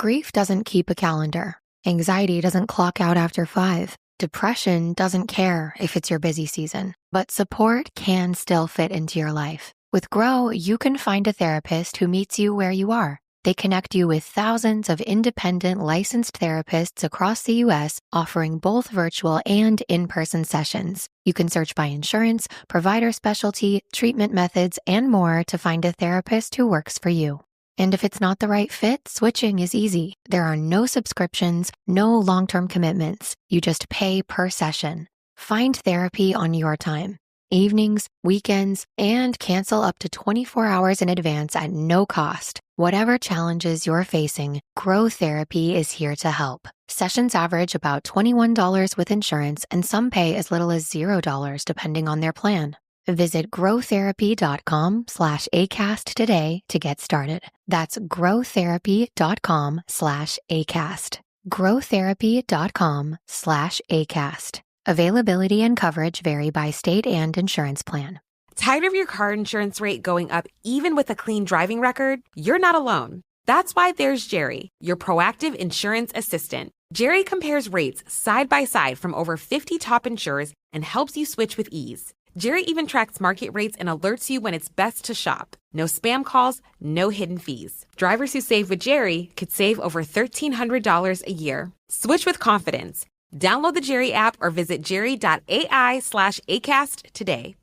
Grief doesn't keep a calendar. Anxiety doesn't clock out after 5. Depression doesn't care if it's your busy season. But support can still fit into your life. With Grow, you can find a therapist who meets you where you are. They connect you with thousands of independent licensed therapists across the U.S., offering both virtual and in-person sessions. You can search by insurance, provider specialty, treatment methods, and more to find a therapist who works for you. And if it's not the right fit, switching is easy. There are no subscriptions, no long-term commitments. You just pay per session. Find therapy on your time. Evenings, weekends, and cancel up to 24 hours in advance at no cost. Whatever challenges you're facing, Grow Therapy is here to help. Sessions average about $21 with insurance, and some pay as little as $0 depending on their plan. Visit growtherapy.com/ACAST today to get started. That's growtherapy.com/ACAST. growtherapy.com/ACAST. Availability and coverage vary by state and insurance plan. Tired of your car insurance rate going up even with a clean driving record? You're not alone. That's why there's Jerry, your proactive insurance assistant. Jerry compares rates side by side from over 50 top insurers and helps you switch with ease. Jerry even tracks market rates and alerts you when it's best to shop. No spam calls, no hidden fees. Drivers who save with Jerry could save over $1,300 a year. Switch with confidence. Download the Jerry app or visit jerry.ai/ACAST today.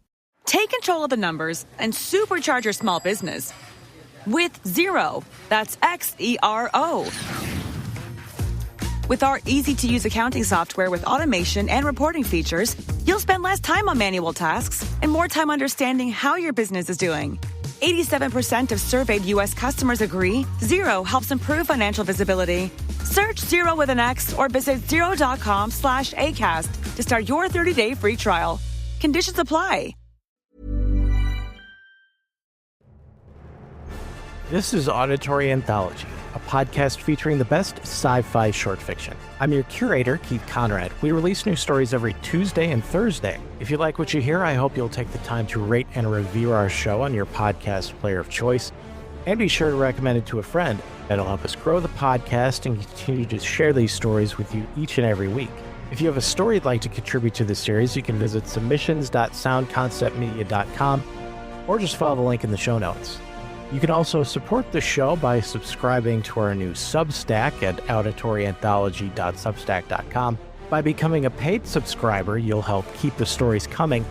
Take control of the numbers and supercharge your small business with Xero. That's Xero. With our easy-to-use accounting software with automation and reporting features, you'll spend less time on manual tasks and more time understanding how your business is doing. 87% of surveyed U.S. customers agree Xero helps improve financial visibility. Search Xero with an X or visit xero.com/ACAST to start your 30-day free trial. Conditions apply. This is Auditory Anthology, a podcast featuring the best sci-fi short fiction. I'm your curator, Keith Conrad. We release new stories every Tuesday and Thursday. If you like what you hear, I hope you'll take the time to rate and review our show on your podcast player of choice. And be sure to recommend it to a friend. That'll help us grow the podcast and continue to share these stories with you each and every week. If you have a story you'd like to contribute to the series, you can visit submissions.soundconceptmedia.com or just follow the link in the show notes. You can also support the show by subscribing to our new Substack at auditoryanthology.substack.com. By becoming a paid subscriber, you'll help keep the stories coming.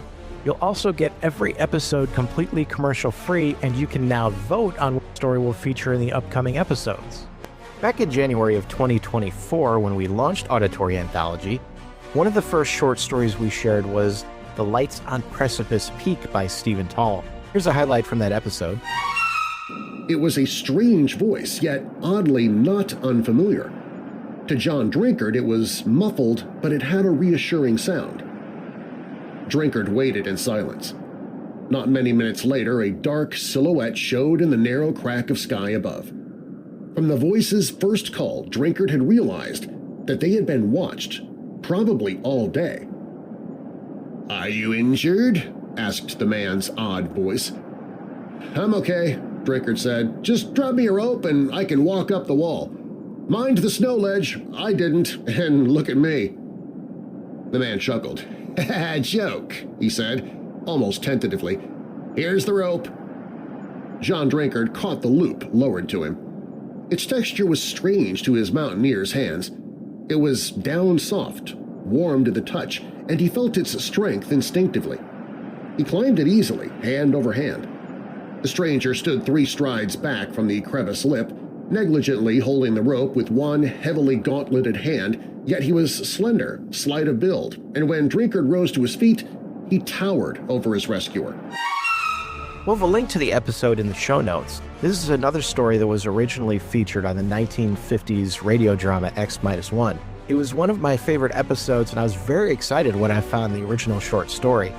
You'll also get every episode completely commercial-free, and you can now vote on what story will feature in the upcoming episodes. Back in January of 2024, when we launched Auditory Anthology, one of the first short stories we shared was The Lights on Precipice Peak by Stephen Tall. Here's a highlight from that episode. It was a strange voice, yet oddly not unfamiliar. To John Drinkard, it was muffled, but it had a reassuring sound. Drinkard waited in silence. Not many minutes later, a dark silhouette showed in the narrow crack of sky above. From the voice's first call, Drinkard had realized that they had been watched, probably all day. "Are you injured?" asked the man's odd voice. "I'm okay," Drinkard said. "Just drop me a rope and I can walk up the wall. Mind the snow ledge. I didn't, and look at me." The man chuckled. "Joke," he said, almost tentatively. "Here's the rope." John Drinkard caught the loop lowered to him. Its texture was strange to his mountaineer's hands. It was down soft, warm to the touch, and he felt its strength instinctively. He climbed it easily, hand over hand. The stranger stood 3 strides back from the crevice lip, negligently holding the rope with one heavily gauntleted hand, yet he was slender, slight of build, and when Drinkard rose to his feet, he towered over his rescuer. We'll have a link to the episode in the show notes. This is another story that was originally featured on the 1950s radio drama X-1. It was one of my favorite episodes, and I was very excited when I found the original short story.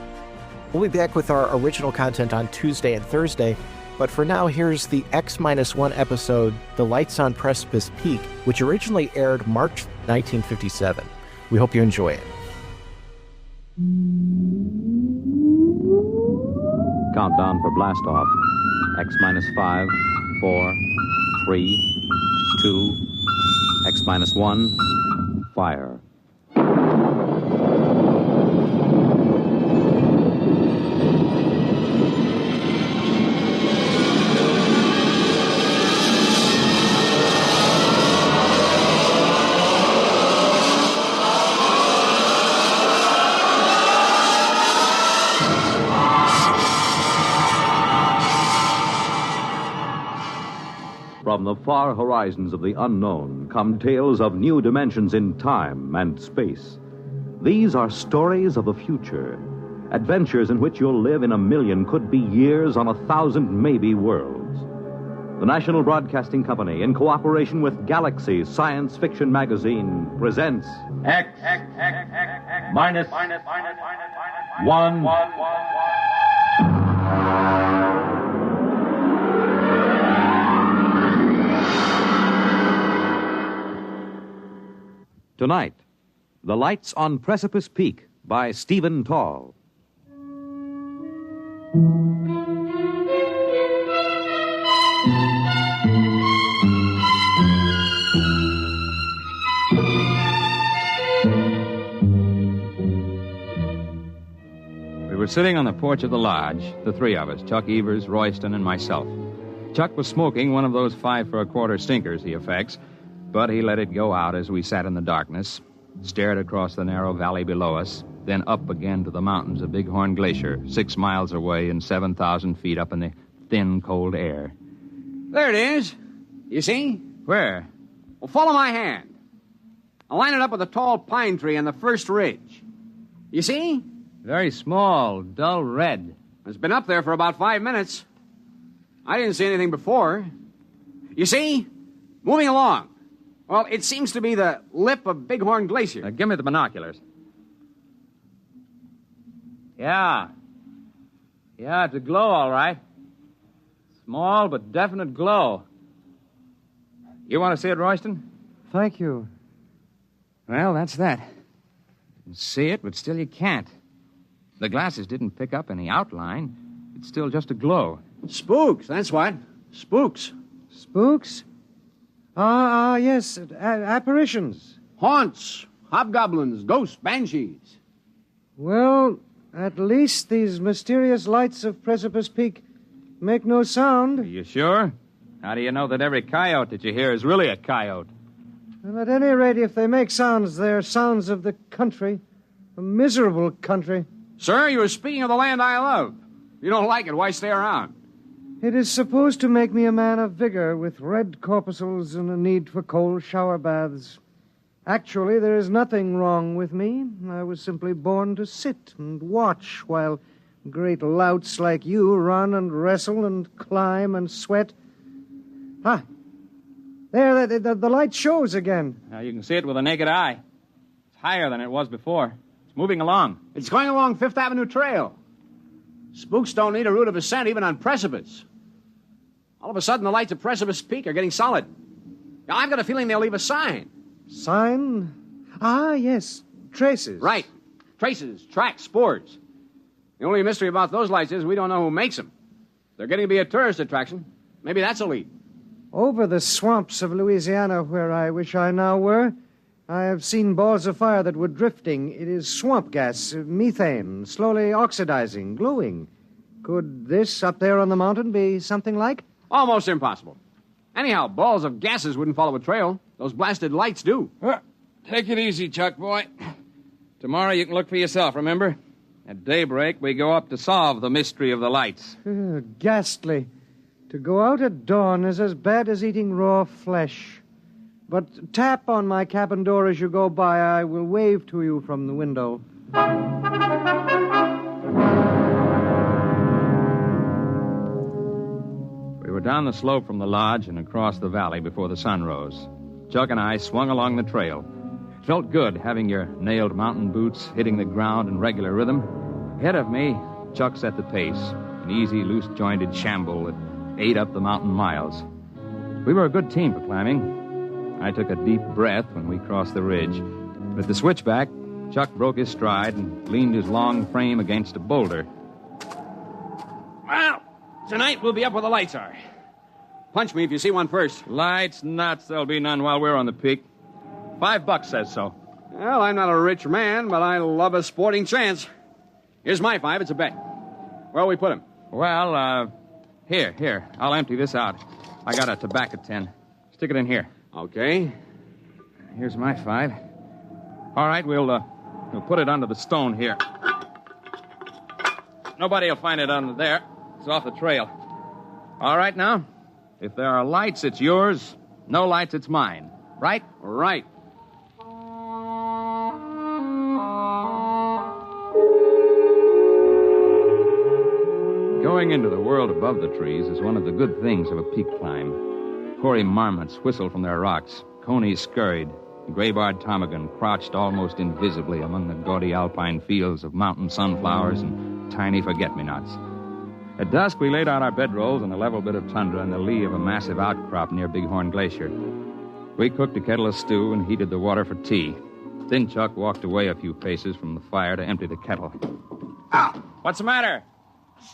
We'll be back with our original content on Tuesday and Thursday, but for now, here's the X-1 episode, The Lights on Precipice Peak, which originally aired March 1957. We hope you enjoy it. Countdown for blast off. X-5, 4, 3, 2, X-1, fire. From the far horizons of the unknown come tales of new dimensions in time and space. These are stories of the future, adventures in which you'll live in a million, could be years, on 1,000 maybe worlds. The National Broadcasting Company, in cooperation with Galaxy Science Fiction Magazine, presents X minus 1. Tonight, The Lights on Precipice Peak by Stephen Tall. We were sitting on the porch of the lodge, the three of us, Chuck Evers, Royston, and myself. Chuck was smoking one of those 5 for a quarter stinkers he affects, but he let it go out as we sat in the darkness, stared across the narrow valley below us, then up again to the mountains of Bighorn Glacier, 6 miles away and 7,000 feet up in the thin, cold air. There it is. You see? Where? Well, follow my hand. I'll line it up with a tall pine tree on the first ridge. You see? Very small, dull red. It's been up there for about 5 minutes. I didn't see anything before. You see? Moving along. Well, it seems to be the lip of Bighorn Glacier. Give me the binoculars. Yeah, it's a glow, all right. Small but definite glow. You want to see it, Royston? Thank you. Well, that's that. You can see it, but still you can't. The glasses didn't pick up any outline. It's still just a glow. Spooks, that's what. Spooks. Spooks? Yes, apparitions. Haunts, hobgoblins, ghosts, banshees. Well, at least these mysterious lights of Precipice Peak make no sound. Are you sure? How do you know that every coyote that you hear is really a coyote? Well, at any rate, if they make sounds, they're sounds of the country. A miserable country. Sir, you were speaking of the land I love. If you don't like it, why stay around? It is supposed to make me a man of vigor with red corpuscles and a need for cold shower baths. Actually, there is nothing wrong with me. I was simply born to sit and watch while great louts like you run and wrestle and climb and sweat. There, the light shows again. Now, you can see it with a naked eye. It's higher than it was before. It's moving along. It's going along Fifth Avenue Trail. Spooks don't need a route of ascent even on precipice. All of a sudden, the lights of Precipice Peak are getting solid. Now, I've got a feeling they'll leave a sign. Sign? Yes. Traces. Right. Traces, tracks, spores. The only mystery about those lights is we don't know who makes them. They're getting to be a tourist attraction. Maybe that's a lead. Over the swamps of Louisiana, where I wish I now were, I have seen balls of fire that were drifting. It is swamp gas, methane, slowly oxidizing, glowing. Could this up there on the mountain be something like? Almost impossible. Anyhow, balls of gases wouldn't follow a trail. Those blasted lights do. Take it easy, Chuck, boy. Tomorrow you can look for yourself, remember? At daybreak, we go up to solve the mystery of the lights. Ghastly. To go out at dawn is as bad as eating raw flesh. But tap on my cabin door as you go by. I will wave to you from the window. We were down the slope from the lodge and across the valley before the sun rose. Chuck and I swung along the trail. It felt good having your nailed mountain boots hitting the ground in regular rhythm. Ahead of me, Chuck set the pace, an easy, loose-jointed shamble that ate up the mountain miles. We were a good team for climbing. I took a deep breath when we crossed the ridge. But at the switchback, Chuck broke his stride and leaned his long frame against a boulder. Well, tonight we'll be up where the lights are. Punch me if you see one first. Lights, nuts. There'll be none while we're on the peak. $5 says so. Well, I'm not a rich man, but I love a sporting chance. Here's my 5. It's a bet. Where'll we put him? Well, here. I'll empty this out. I got a tobacco tin. Stick it in here. Okay. Here's my 5. All right, we'll put it under the stone here. Nobody will find it under there. It's off the trail. All right, now, if there are lights, it's yours. No lights, it's mine. Right? Right. Going into the world above the trees is one of the good things of a peak climb. Hoary marmots whistled from their rocks. Conies scurried. The gray-barred ptarmigan crouched almost invisibly among the gaudy alpine fields of mountain sunflowers and tiny forget-me-nots. At dusk, we laid out our bedrolls on a level bit of tundra in the lee of a massive outcrop near Bighorn Glacier. We cooked a kettle of stew and heated the water for tea. Thin Chuck walked away a few paces from the fire to empty the kettle. Ow! What's the matter?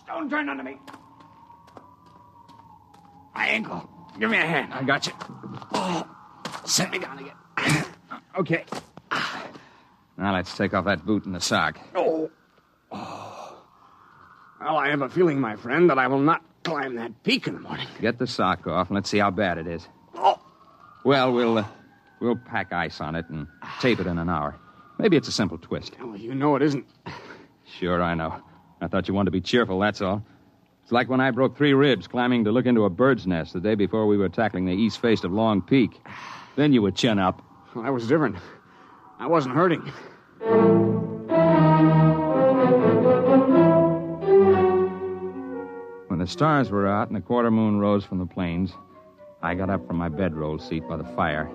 Stone turned under me. My ankle. Give me a hand. I got you. Oh, set me down again. Okay. Now let's take off that boot and the sock. Oh. Well, I have a feeling, my friend, that I will not climb that peak in the morning. Get the sock off and let's see how bad it is. Oh. Well, we'll pack ice on it and tape it in an hour. Maybe it's a simple twist. Well, you know it isn't. Sure, I know. I thought you wanted to be cheerful, that's all. It's like when I broke 3 ribs climbing to look into a bird's nest the day before we were tackling the east face of Long Peak. Then you would chin up. Well, that was different. I wasn't hurting. When the stars were out and the quarter moon rose from the plains, I got up from my bedroll seat by the fire.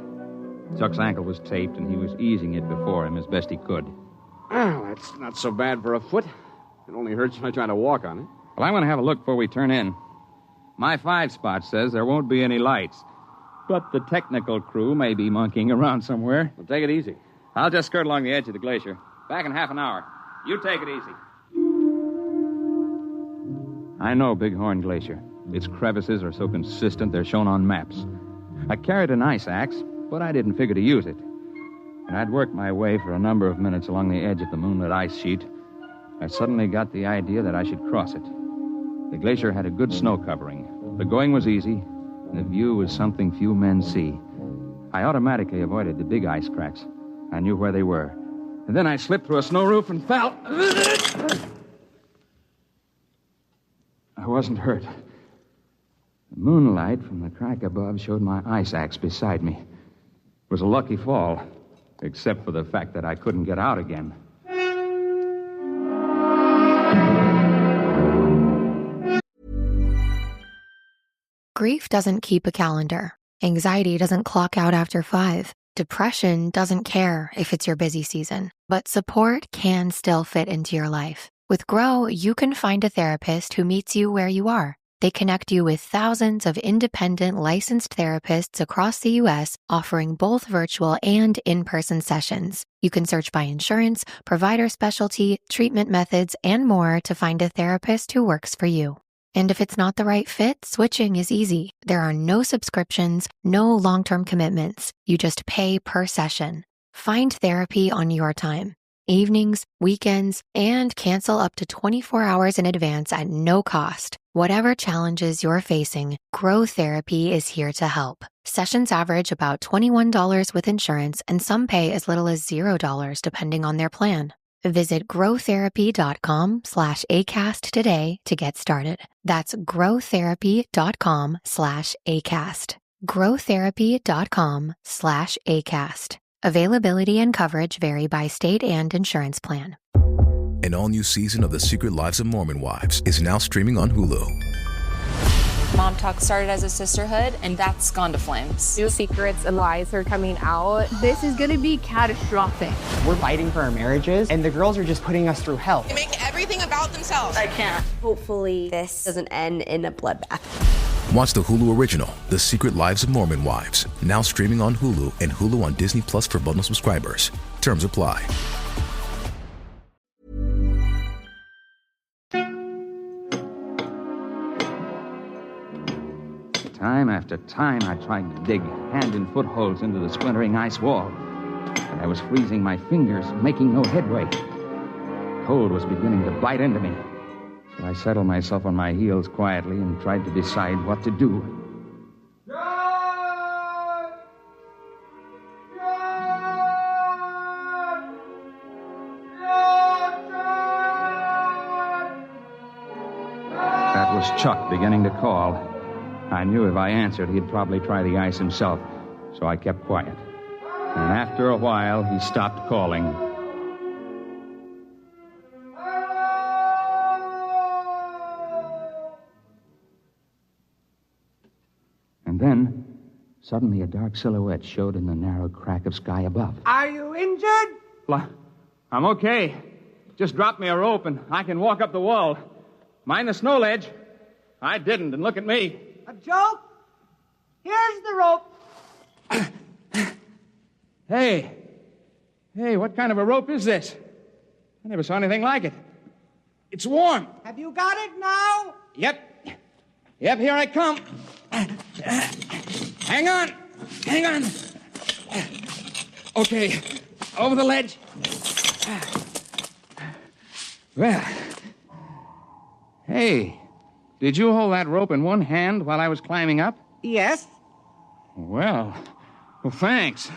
Chuck's ankle was taped, and he was easing it before him as best he could. Well, that's not so bad for a foot. It only hurts if I try to walk on it. Well, I want to have a look before we turn in. My 5 spot says there won't be any lights, but the technical crew may be monkeying around somewhere. Well, take it easy. I'll just skirt along the edge of the glacier. Back in half an hour. You take it easy. I know Bighorn Glacier. Its crevices are so consistent they're shown on maps. I carried an ice axe, but I didn't figure to use it. And I'd worked my way for a number of minutes along the edge of the moonlit ice sheet. I suddenly got the idea that I should cross it. The glacier had a good snow covering. The going was easy, and the view was something few men see. I automatically avoided the big ice cracks. I knew where they were. And then I slipped through a snow roof and fell. I wasn't hurt. The moonlight from the crack above showed my ice axe beside me. It was a lucky fall, except for the fact that I couldn't get out again. Grief doesn't keep a calendar. Anxiety doesn't clock out after 5. Depression doesn't care if it's your busy season. But support can still fit into your life. With Grow, you can find a therapist who meets you where you are. They connect you with thousands of independent licensed therapists across the U.S., offering both virtual and in-person sessions. You can search by insurance, provider specialty, treatment methods, and more to find a therapist who works for you. And if it's not the right fit, switching is easy. There are no subscriptions, no long-term commitments. You just pay per session. Find therapy on your time. Evenings, weekends, and cancel up to 24 hours in advance at no cost. Whatever challenges you're facing, Grow Therapy is here to help. Sessions average about $21 with insurance, and some pay as little as $0 depending on their plan. Visit growtherapy.com/ACAST today to get started. That's growtherapy.com/ACAST. growtherapy.com/ACAST. Availability and coverage vary by state and insurance plan. An all-new season of The Secret Lives of Mormon Wives is now streaming on Hulu. Mom Talk started as a sisterhood, and that's gone to flames. New secrets and lies are coming out. This is going to be catastrophic. We're fighting for our marriages, and the girls are just putting us through hell. They make everything about themselves. I can't. Hopefully, this doesn't end in a bloodbath. Watch the Hulu original, The Secret Lives of Mormon Wives, now streaming on Hulu and Hulu on Disney Plus for bundle subscribers. Terms apply. Time after time, I tried to dig hand and footholds into the splintering ice wall. but I was freezing my fingers, making no headway. Cold was beginning to bite into me. So I settled myself on my heels quietly and tried to decide what to do. That was Chuck beginning to call. I knew if I answered, he'd probably try the ice himself, so I kept quiet. And after a while, he stopped calling. And then, suddenly a dark silhouette showed in the narrow crack of sky above. Are you injured? I'm okay. Just drop me a rope and I can walk up the wall. Mind the snow ledge. I didn't, and look at me. A joke? Here's the rope. Hey, what kind of a rope is this? I never saw anything like it. It's warm. Have you got it now? Yep, here I come. Hang on. Okay, over the ledge. Well, hey, did you hold that rope in one hand while I was climbing up? Yes. Well, thanks.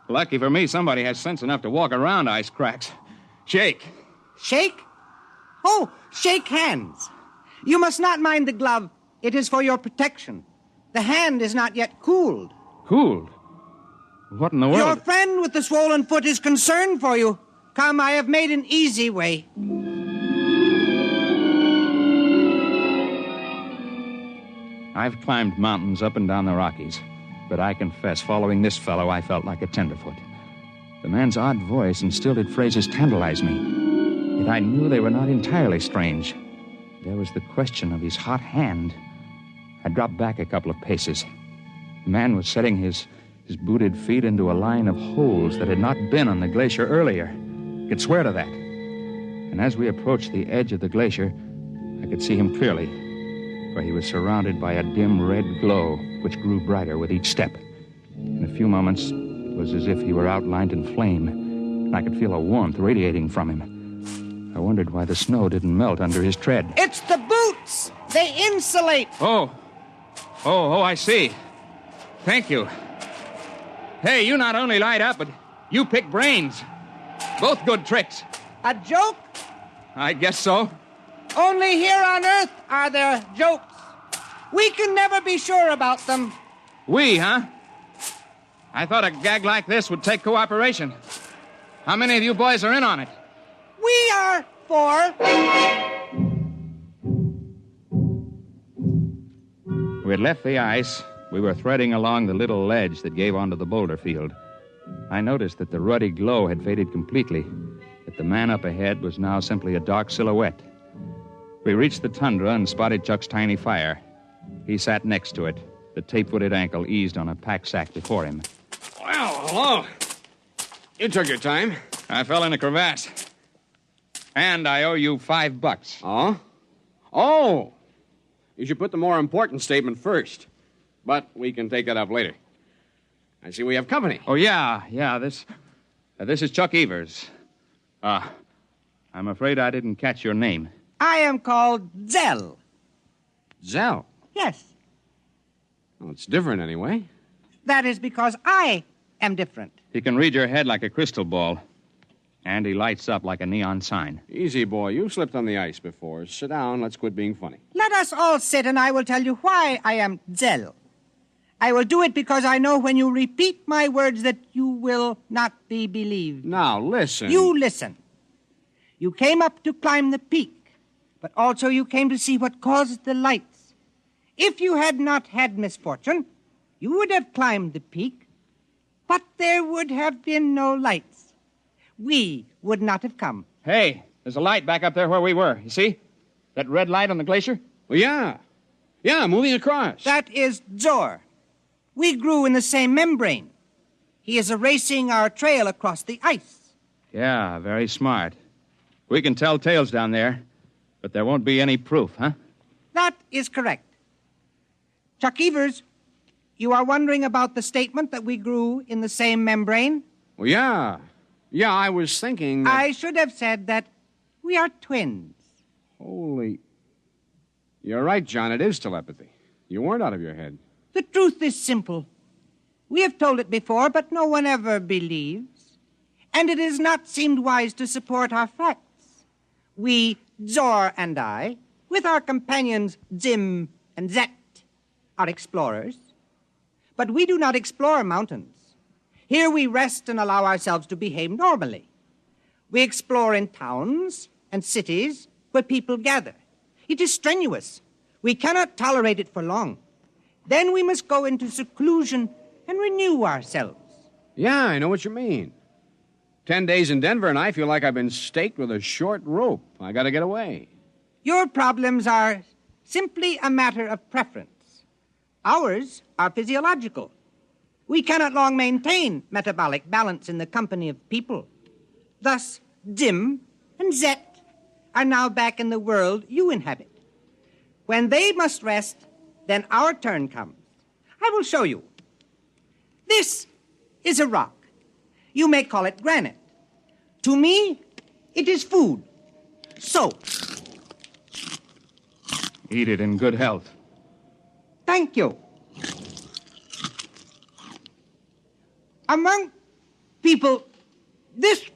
Lucky for me, somebody has sense enough to walk around ice cracks. Shake. Shake? Oh, shake hands. You must not mind the glove. It is for your protection. The hand is not yet cooled. Cooled? What in the world? Your friend with the swollen foot is concerned for you. Come, I have made an easy way. I've climbed mountains up and down the Rockies, but I confess, following this fellow, I felt like a tenderfoot. The man's odd voice and stilted phrases tantalized me, yet I knew they were not entirely strange. There was the question of his hot hand. I dropped back a couple of paces. The man was setting his booted feet into a line of holes that had not been on the glacier earlier. I could swear to that. And as we approached the edge of the glacier, I could see him clearly, for he was surrounded by a dim red glow which grew brighter with each step. In a few moments, it was as if he were outlined in flame, and I could feel a warmth radiating from him. I wondered why the snow didn't melt under his tread. It's the boots! They insulate! Oh, I see. Thank you. Hey, you not only light up, but you pick brains. Both good tricks. A joke? I guess so. Only here on Earth are there jokes. We can never be sure about them. We, huh? I thought a gag like this would take cooperation. How many of you boys are in on it? We are 4. We had left the ice. We were threading along the little ledge that gave onto the boulder field. I noticed that the ruddy glow had faded completely, that the man up ahead was now simply a dark silhouette. We reached the tundra and spotted Chuck's tiny fire. He sat next to it, the tape-footed ankle eased on a pack sack before him. Well, hello. You took your time. I fell in a crevasse. And I owe you $5. Oh? Oh! You should put the more important statement first. But we can take that up later. I see we have company. Oh, yeah. This is Chuck Evers. I'm afraid I didn't catch your name. I am called Zell. Zell? Yes. Well, it's different anyway. That is because I am different. He can read your head like a crystal ball. And he lights up like a neon sign. Easy, boy. You've slipped on the ice before. Sit down. Let's quit being funny. Let us all sit, and I will tell you why I am Zell. I will do it because I know when you repeat my words that you will not be believed. Now, listen. You listen. You came up to climb the peak, but also you came to see what caused the lights. If you had not had misfortune, you would have climbed the peak, but there would have been no lights. We would not have come. Hey, there's a light back up there where we were. You see? That red light on the glacier? Well, yeah. Yeah, moving across. That is Zor. We grew in the same membrane. He is erasing our trail across the ice. Yeah, very smart. We can tell tales down there, but there won't be any proof, huh? That is correct. Chuck Evers, you are wondering about the statement that we grew in the same membrane? Well, yeah. Yeah, I was thinking that... I should have said that we are twins. Holy... You're right, John. It is telepathy. You weren't out of your head. The truth is simple. We have told it before, but no one ever believes. And it has not seemed wise to support our facts. We, Zor and I, with our companions Zim and Zet, are explorers. But we do not explore mountains. Here we rest and allow ourselves to behave normally. We explore in towns and cities where people gather. It is strenuous. We cannot tolerate it for long. Then we must go into seclusion and renew ourselves. Yeah, I know what you mean. 10 days in Denver and I feel like I've been staked with a short rope. I gotta get away. Your problems are simply a matter of preference. Ours are physiological. We cannot long maintain metabolic balance in the company of people. Thus, Zim and Zet are now back in the world you inhabit. When they must rest, then our turn comes. I will show you. This is a rock. You may call it granite. To me, it is food. So. Eat it in good health. Thank you. Among people, this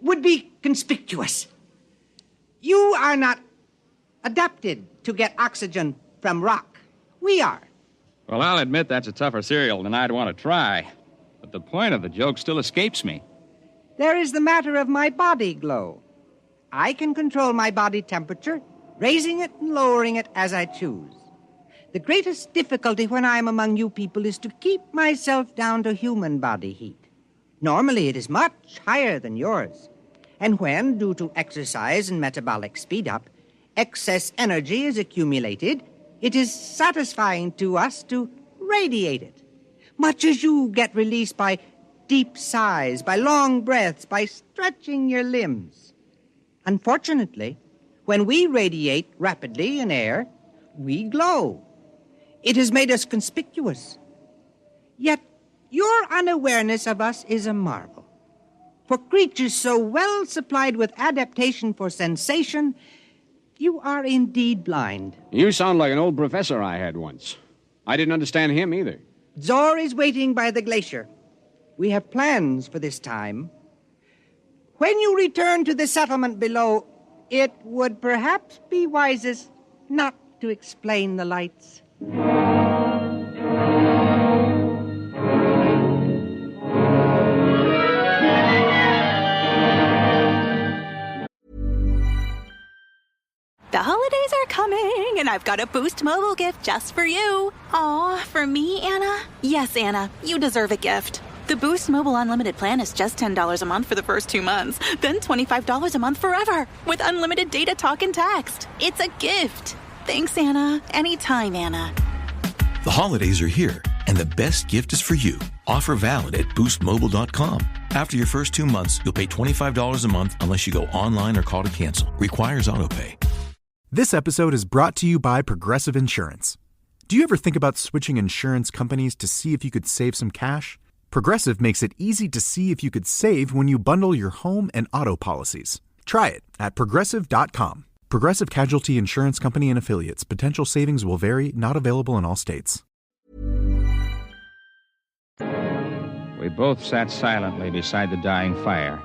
would be conspicuous. You are not adapted to get oxygen from rock. We are. Well, I'll admit that's a tougher cereal than I'd want to try. But the point of the joke still escapes me. There is the matter of my body glow. I can control my body temperature, raising it and lowering it as I choose. The greatest difficulty when I am among you people is to keep myself down to human body heat. Normally, it is much higher than yours. And when, due to exercise and metabolic speed-up, excess energy is accumulated, it is satisfying to us to radiate it, much as you get released by deep sighs, by long breaths, by stretching your limbs. Unfortunately, when we radiate rapidly in air, we glow. It has made us conspicuous. Yet your unawareness of us is a marvel. For creatures so well supplied with adaptation for sensation, you are indeed blind. You sound like an old professor I had once. I didn't understand him either. Zor is waiting by the glacier. We have plans for this time. When you return to the settlement below, it would perhaps be wisest not to explain the lights. The holidays are coming, and I've got a Boost Mobile gift just for you. Aw, for me, Anna? Yes, Anna, you deserve a gift. The Boost Mobile Unlimited plan is just $10 a month for the first 2 months, then $25 a month forever, with unlimited data, talk, and text. It's a gift. Thanks, Anna. Anytime, Anna. The holidays are here, and the best gift is for you. Offer valid at boostmobile.com. After your first 2 months, you'll pay $25 a month unless you go online or call to cancel. Requires autopay. This episode is brought to you by Progressive Insurance. Do you ever think about switching insurance companies to see if you could save some cash? Progressive makes it easy to see if you could save when you bundle your home and auto policies. Try it at Progressive.com. Progressive Casualty Insurance Company and Affiliates. Potential savings will vary. Not available in all states. We both sat silently beside the dying fire.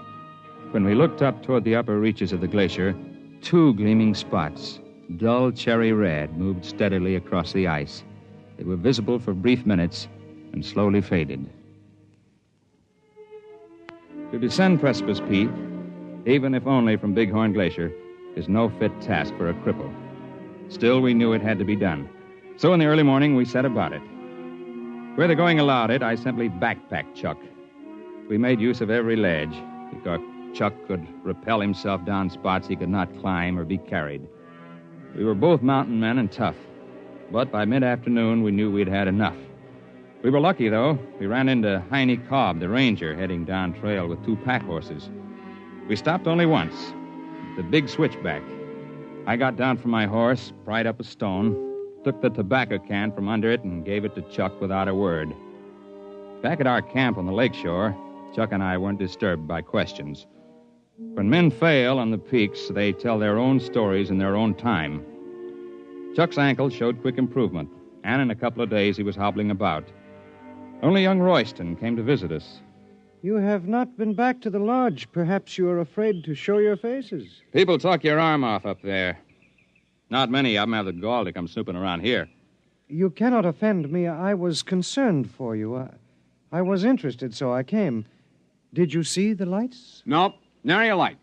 When we looked up toward the upper reaches of the glacier, 2 gleaming spots, dull cherry red, moved steadily across the ice. They were visible for brief minutes and slowly faded. To descend Precipice Peak, even if only from Bighorn Glacier, is no fit task for a cripple. Still, we knew it had to be done. So in the early morning, we set about it. Where the going allowed it, I simply backpacked Chuck. We made use of every ledge, because Chuck could rappel himself down spots he could not climb or be carried. We were both mountain men and tough, but by mid-afternoon, we knew we'd had enough. We were lucky, though. We ran into Heine Cobb, the ranger, heading down trail with 2 pack horses. We stopped only once, the big switchback. I got down from my horse, pried up a stone, took the tobacco can from under it, and gave it to Chuck without a word. Back at our camp on the lakeshore, Chuck and I weren't disturbed by questions. When men fail on the peaks, they tell their own stories in their own time. Chuck's ankle showed quick improvement, and in a couple of days he was hobbling about. Only young Royston came to visit us. You have not been back to the lodge. Perhaps you are afraid to show your faces. People talk your arm off up there. Not many of them have the gall to come snooping around here. You cannot offend me. I was concerned for you. I was interested, so I came. Did you see the lights? Nope, nary a light.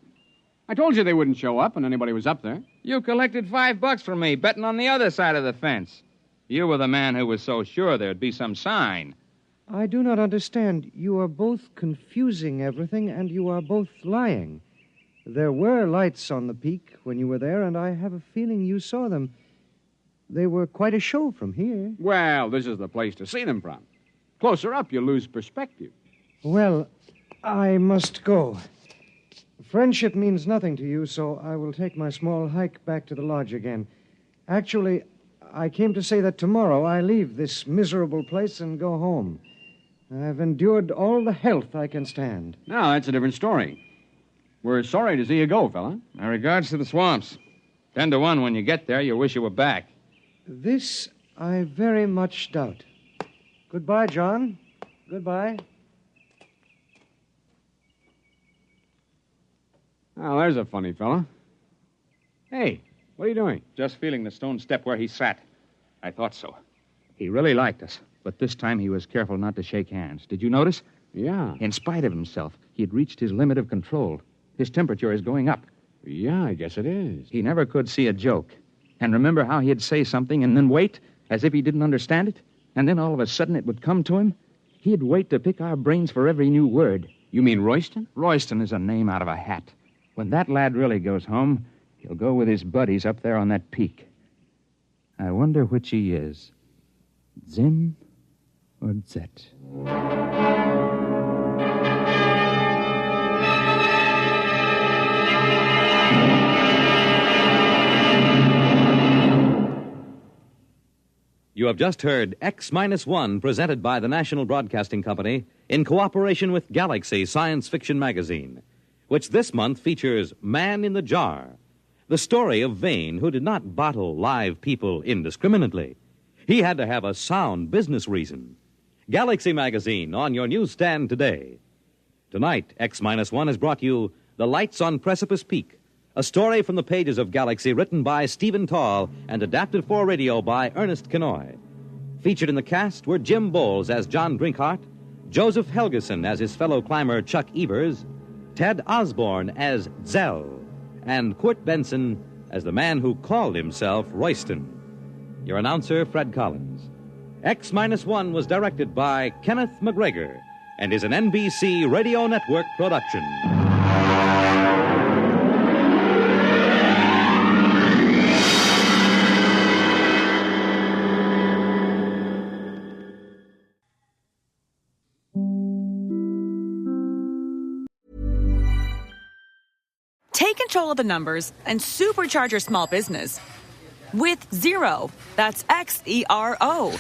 I told you they wouldn't show up when anybody was up there. You collected $5 from me, betting on the other side of the fence. You were the man who was so sure there'd be some sign. I do not understand. You are both confusing everything, and you are both lying. There were lights on the peak when you were there, and I have a feeling you saw them. They were quite a show from here. Well, this is the place to see them from. Closer up, you lose perspective. Well, I must go. Friendship means nothing to you, so I will take my small hike back to the lodge again. Actually, I came to say that tomorrow I leave this miserable place and go home. I've endured all the health I can stand. Now, that's a different story. We're sorry to see you go, fella. My regards to the swamps. 10 to 1 when you get there, you'll wish you were back. This I very much doubt. Goodbye, John. Goodbye. Oh, there's a funny fella. Hey, what are you doing? Just feeling the stone step where he sat. I thought so. He really liked us, but this time he was careful not to shake hands. Did you notice? Yeah. In spite of himself, he had reached his limit of control. His temperature is going up. Yeah, I guess it is. He never could see a joke. And remember how he'd say something and then wait, as if he didn't understand it? And then all of a sudden it would come to him? He'd wait to pick our brains for every new word. You mean Royston? Royston is a name out of a hat. When that lad really goes home, he'll go with his buddies up there on that peak. I wonder which he is. Zim or Zet? You have just heard X-1 presented by the National Broadcasting Company in cooperation with Galaxy Science Fiction Magazine, which this month features Man in the Jar, the story of Vane, who did not bottle live people indiscriminately. He had to have a sound business reason. Galaxy Magazine on your newsstand today. Tonight, X-1 has brought you The Lights on Precipice Peak, a story from the pages of Galaxy written by Stephen Tall and adapted for radio by Ernest Kenoy. Featured in the cast were Jim Bowles as John Drinkhart, Joseph Helgeson as his fellow climber Chuck Evers, Ted Osborne as Zell, and Kurt Benson as the man who called himself Royston. Your announcer, Fred Collins. X-1 was directed by Kenneth McGregor and is an NBC Radio Network production. Take control of the numbers and supercharge your small business with Xero. That's Xero.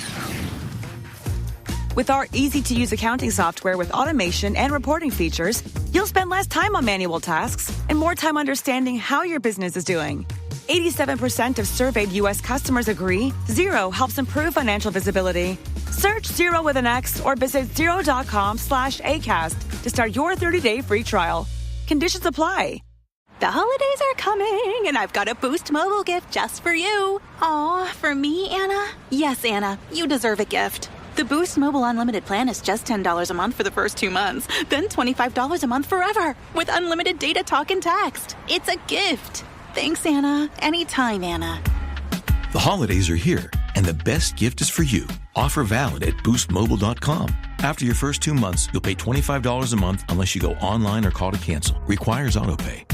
With our easy-to-use accounting software with automation and reporting features, you'll spend less time on manual tasks and more time understanding how your business is doing. 87% of surveyed U.S. customers agree Xero helps improve financial visibility. Search Xero with an X or visit Xero.com/ACAST to start your 30-day free trial. Conditions apply. The holidays are coming, and I've got a Boost Mobile gift just for you. Aw, for me, Anna? Yes, Anna, you deserve a gift. The Boost Mobile Unlimited plan is just $10 a month for the first 2 months, then $25 a month forever, with unlimited data, talk, and text. It's a gift. Thanks, Anna. Anytime, Anna. The holidays are here, and the best gift is for you. Offer valid at boostmobile.com. After your first 2 months, you'll pay $25 a month unless you go online or call to cancel. Requires autopay.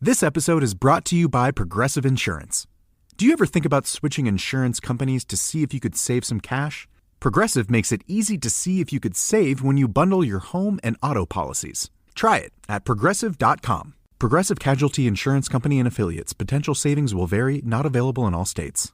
This episode is brought to you by Progressive Insurance. Do you ever think about switching insurance companies to see if you could save some cash? Progressive makes it easy to see if you could save when you bundle your home and auto policies. Try it at Progressive.com. Progressive Casualty Insurance Company and Affiliates. Potential savings will vary, not available in all states.